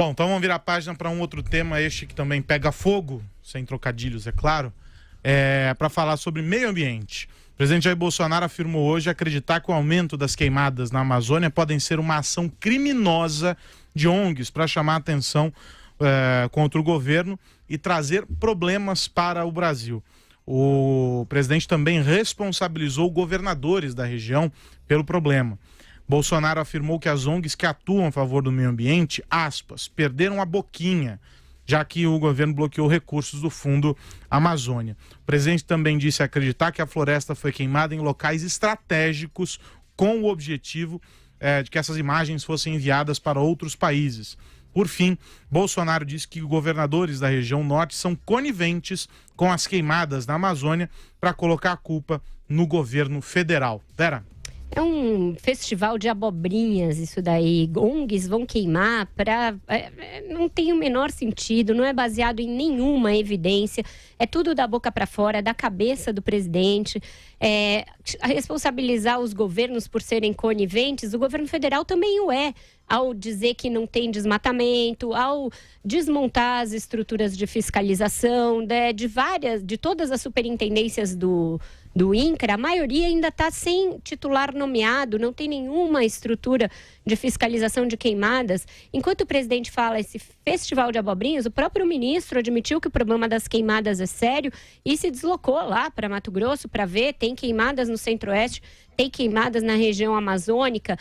Bom, então vamos virar a página para um outro tema, este que também pega fogo, sem trocadilhos, é claro, para falar sobre meio ambiente. O presidente Jair Bolsonaro afirmou hoje acreditar que o aumento das queimadas na Amazônia podem ser uma ação criminosa de ONGs para chamar a atenção contra o governo e trazer problemas para o Brasil. O presidente também responsabilizou governadores da região pelo problema. Bolsonaro afirmou que as ONGs que atuam a favor do meio ambiente, aspas, perderam a boquinha, já que o governo bloqueou recursos do Fundo Amazônia. O presidente também disse acreditar que a floresta foi queimada em locais estratégicos com o objetivo de que essas imagens fossem enviadas para outros países. Por fim, Bolsonaro disse que governadores da região norte são coniventes com as queimadas na Amazônia para colocar a culpa no governo federal. Vera? É um festival de abobrinhas isso daí. ONGs vão queimar para... não tem o menor sentido, não é baseado em nenhuma evidência. É tudo da boca para fora, da cabeça do presidente. Responsabilizar os governos por serem coniventes, o governo federal também o é. Ao dizer que não tem desmatamento, ao desmontar as estruturas de fiscalização, de todas as superintendências do INCRA, a maioria ainda está sem titular nomeado, não tem nenhuma estrutura de fiscalização de queimadas. Enquanto o presidente fala esse festival de abobrinhas, o próprio ministro admitiu que o problema das queimadas é sério e se deslocou lá para Mato Grosso para ver, tem queimadas no Centro-Oeste, tem queimadas na região amazônica.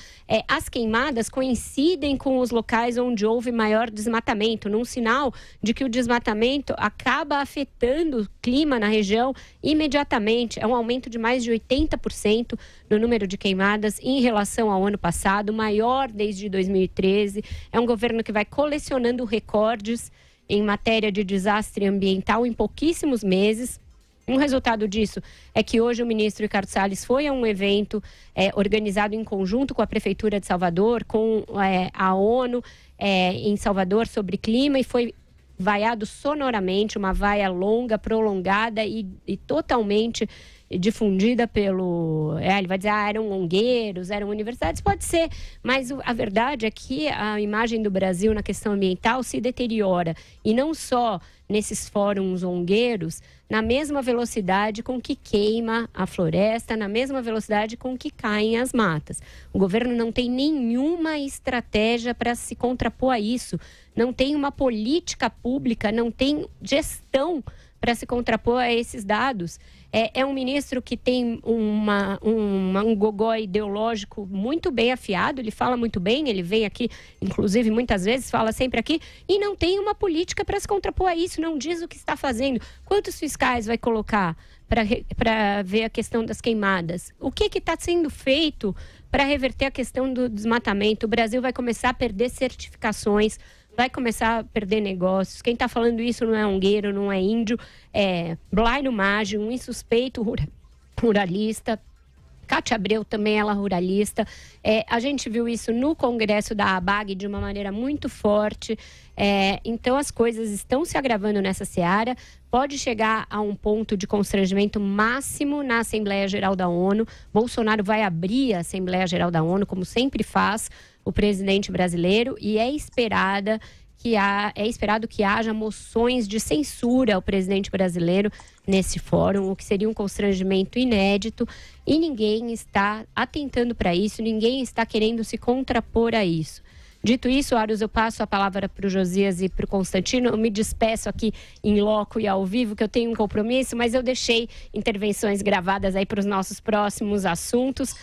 As queimadas coincidem com os locais onde houve maior desmatamento, num sinal de que o desmatamento acaba afetando o clima na região imediatamente. É um aumento de mais de 80% no número de queimadas em relação ao ano passado, maior desde 2013. É um governo que vai colecionando recordes em matéria de desastre ambiental em pouquíssimos meses. Um resultado disso é que hoje o ministro Ricardo Salles foi a um evento organizado em conjunto com a Prefeitura de Salvador, com a ONU em Salvador sobre clima e foi vaiado sonoramente, uma vaia longa, prolongada e totalmente difundida pelo... ele vai dizer, eram ongueiros, eram universidades, pode ser, mas a verdade é que a imagem do Brasil na questão ambiental se deteriora, e não só nesses fóruns ongueiros, na mesma velocidade com que queima a floresta, na mesma velocidade com que caem as matas. O governo não tem nenhuma estratégia para se contrapor a isso, não tem uma política pública, não tem gestão para se contrapor a esses dados. É um ministro que tem um gogó ideológico muito bem afiado, ele fala muito bem, ele vem aqui, inclusive muitas vezes, fala sempre aqui, e não tem uma política para se contrapor a isso, não diz o que está fazendo. Quantos fiscais vai colocar para ver a questão das queimadas? O que está sendo feito para reverter a questão do desmatamento? O Brasil vai começar a perder certificações, vai começar a perder negócios. Quem está falando isso não é ongueiro, não é índio, é Blairo Maggi, um insuspeito ruralista. Cátia Abreu também, ela ruralista. A gente viu isso no Congresso da ABAG de uma maneira muito forte. Então, as coisas estão se agravando nessa seara. Pode chegar a um ponto de constrangimento máximo na Assembleia Geral da ONU. Bolsonaro vai abrir a Assembleia Geral da ONU, como sempre faz o presidente brasileiro, e é esperado que haja moções de censura ao presidente brasileiro nesse fórum, o que seria um constrangimento inédito, e ninguém está atentando para isso, ninguém está querendo se contrapor a isso. Dito isso, Aros, eu passo a palavra para o Josias e para o Constantino. Eu me despeço aqui em loco e ao vivo, que eu tenho um compromisso, mas eu deixei intervenções gravadas aí para os nossos próximos assuntos.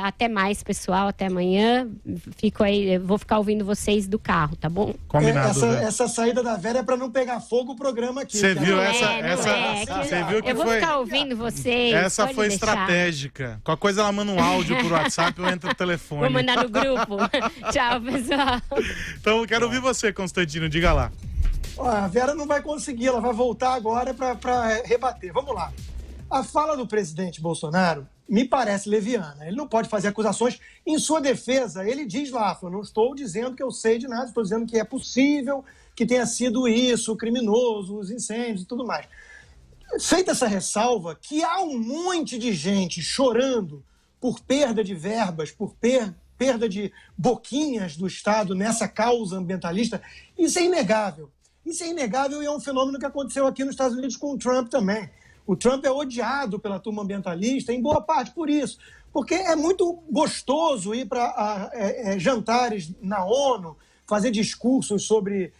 Até mais, pessoal, até amanhã. Fico aí, vou ficar ouvindo vocês do carro, tá bom? Combinado. Essa saída da Vera é para não pegar fogo o programa aqui. Você viu Você viu que eu vou ficar ouvindo vocês. Essa foi estratégica. Qualquer coisa ela manda um áudio por WhatsApp ou entra no telefone. Vou mandar no grupo. Tchau, pessoal. Então, eu quero ouvir você, Constantino. Diga lá. A Vera não vai conseguir, ela vai voltar agora para rebater. Vamos lá. A fala do presidente Bolsonaro me parece leviana. Ele não pode fazer acusações. Em sua defesa, ele diz lá, eu não estou dizendo que eu sei de nada, estou dizendo que é possível que tenha sido isso, criminoso, os incêndios e tudo mais. Feita essa ressalva, que há um monte de gente chorando por perda de verbas, por perda perda de boquinhas do Estado nessa causa ambientalista. Isso é inegável. Isso é inegável e é um fenômeno que aconteceu aqui nos Estados Unidos com o Trump também. O Trump é odiado pela turma ambientalista, em boa parte por isso. Porque é muito gostoso ir para jantares na ONU, fazer discursos sobre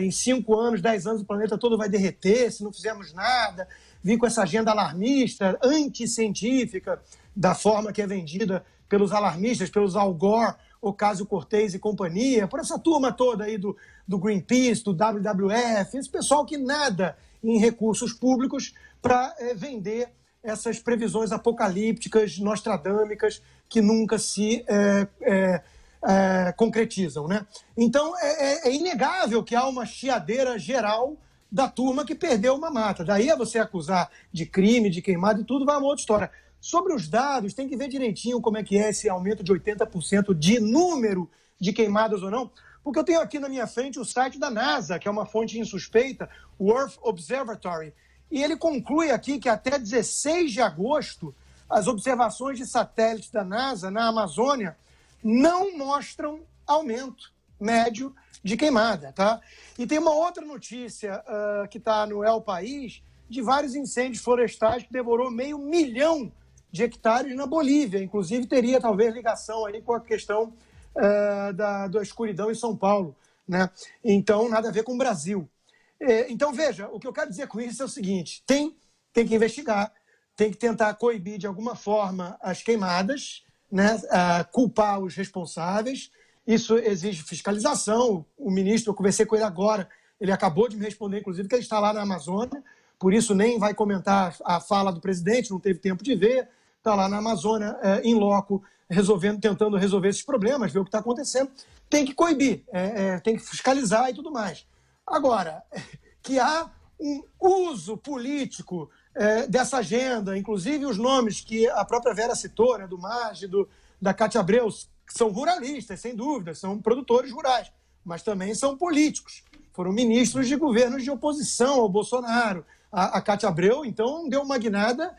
em 5 anos, 10 anos o planeta todo vai derreter se não fizermos nada, vir com essa agenda alarmista, anticientífica, da forma que é vendida pelos alarmistas, pelos Al Gore, Ocasio-Cortez e companhia, por essa turma toda aí do Greenpeace, do WWF, esse pessoal que nada em recursos públicos para vender essas previsões apocalípticas, nostradâmicas, que nunca se concretizam, né? Então, é inegável que há uma chiadeira geral da turma que perdeu uma mata. Daí a você acusar de crime, de queimada e tudo, vai uma outra história. Sobre os dados, tem que ver direitinho como é que é esse aumento de 80% de número de queimadas ou não, porque eu tenho aqui na minha frente o site da NASA, que é uma fonte insuspeita, o Earth Observatory, e ele conclui aqui que até 16 de agosto, as observações de satélites da NASA na Amazônia não mostram aumento médio de queimada, tá? E tem uma outra notícia que está no El País, de vários incêndios florestais que devorou 500 mil de hectares na Bolívia. Inclusive, teria talvez ligação aí com a questão da escuridão em São Paulo, né? Então, nada a ver com o Brasil. Então, veja, o que eu quero dizer com isso é o seguinte, tem que investigar, tem que tentar coibir de alguma forma as queimadas, né? Culpar os responsáveis. Isso exige fiscalização. O ministro, eu conversei com ele agora, ele acabou de me responder, inclusive, que ele está lá na Amazônia, por isso nem vai comentar a fala do presidente, não teve tempo de ver, está lá na Amazônia, em loco, tentando resolver esses problemas, ver o que está acontecendo. Tem que coibir, tem que fiscalizar e tudo mais. Agora, que há um uso político dessa agenda, inclusive os nomes que a própria Vera citou, né, do Maggi, da Cátia Abreu, são ruralistas, sem dúvida, são produtores rurais, mas também são políticos. Foram ministros de governos de oposição ao Bolsonaro. A Cátia Abreu, então, deu uma guinada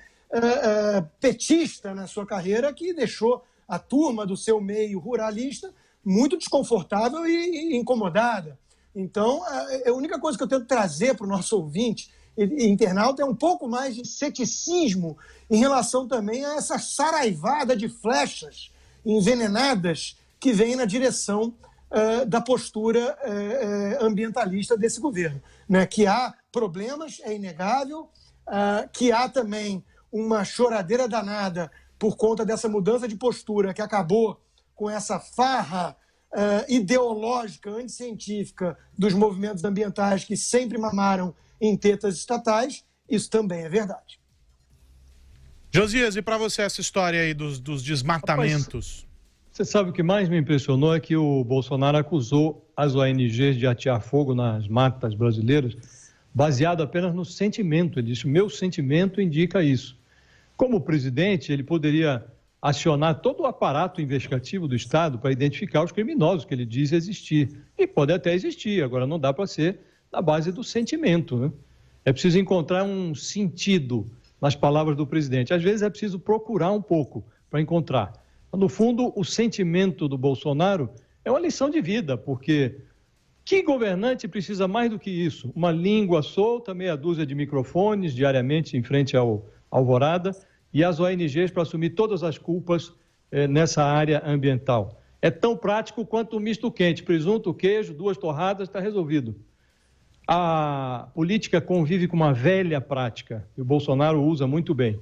petista na sua carreira que deixou a turma do seu meio ruralista muito desconfortável e incomodada. Então, a única coisa que eu tento trazer para o nosso ouvinte e internauta é um pouco mais de ceticismo em relação também a essa saraivada de flechas envenenadas que vem na direção da postura ambientalista desse governo, né? Que há problemas, é inegável, que há também uma choradeira danada por conta dessa mudança de postura que acabou com essa farra ideológica, anticientífica dos movimentos ambientais que sempre mamaram em tetas estatais. Isso também é verdade. Josias, e para você essa história aí dos desmatamentos? Rapaz, você sabe o que mais me impressionou é que o Bolsonaro acusou as ONGs de atear fogo nas matas brasileiras, baseado apenas no sentimento. Ele disse, meu sentimento indica isso. Como presidente, ele poderia acionar todo o aparato investigativo do Estado para identificar os criminosos que ele diz existir. E pode até existir, agora não dá para ser na base do sentimento, né? É preciso encontrar um sentido nas palavras do presidente. Às vezes é preciso procurar um pouco para encontrar. No fundo, o sentimento do Bolsonaro é uma lição de vida, porque que governante precisa mais do que isso? Uma língua solta, meia dúzia de microfones diariamente em frente ao Alvorada e as ONGs para assumir todas as culpas nessa área ambiental. É tão prático quanto um misto quente, presunto, queijo, 2 torradas, está resolvido. A política convive com uma velha prática, e o Bolsonaro usa muito bem.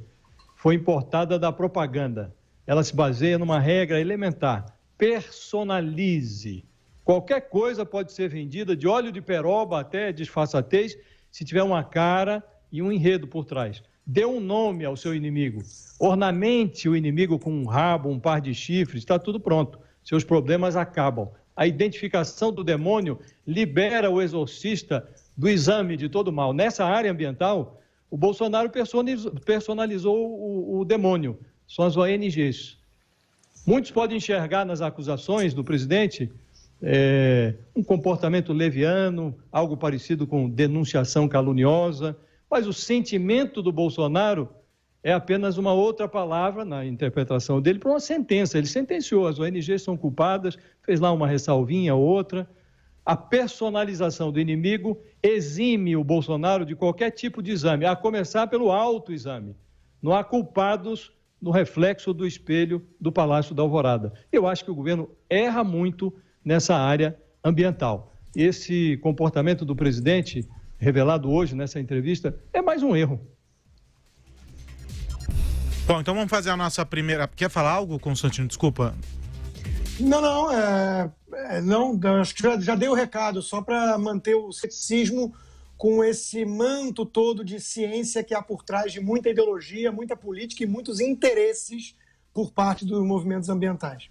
Foi importada da propaganda. Ela se baseia numa regra elementar: personalize. Qualquer coisa pode ser vendida, de óleo de peroba até disfarçatez, se tiver uma cara e um enredo por trás. Dê um nome ao seu inimigo. Ornamente o inimigo com um rabo, um par de chifres, está tudo pronto. Seus problemas acabam. A identificação do demônio libera o exorcista do exame de todo mal. Nessa área ambiental, o Bolsonaro personalizou o demônio. São as ONGs. Muitos podem enxergar nas acusações do presidente um comportamento leviano, algo parecido com denunciação caluniosa, mas o sentimento do Bolsonaro é apenas uma outra palavra, na interpretação dele, para uma sentença. Ele sentenciou, as ONGs são culpadas, fez lá uma ressalvinha, outra. A personalização do inimigo exime o Bolsonaro de qualquer tipo de exame, a começar pelo autoexame. Não há culpados no reflexo do espelho do Palácio da Alvorada. Eu acho que o governo erra muito nessa área ambiental. Esse comportamento do presidente, revelado hoje nessa entrevista, é mais um erro. Bom, então vamos fazer a nossa primeira... Quer falar algo, Constantino? Desculpa. Não, acho que já dei o recado, só para manter o ceticismo com esse manto todo de ciência que há por trás de muita ideologia, muita política e muitos interesses por parte dos movimentos ambientais.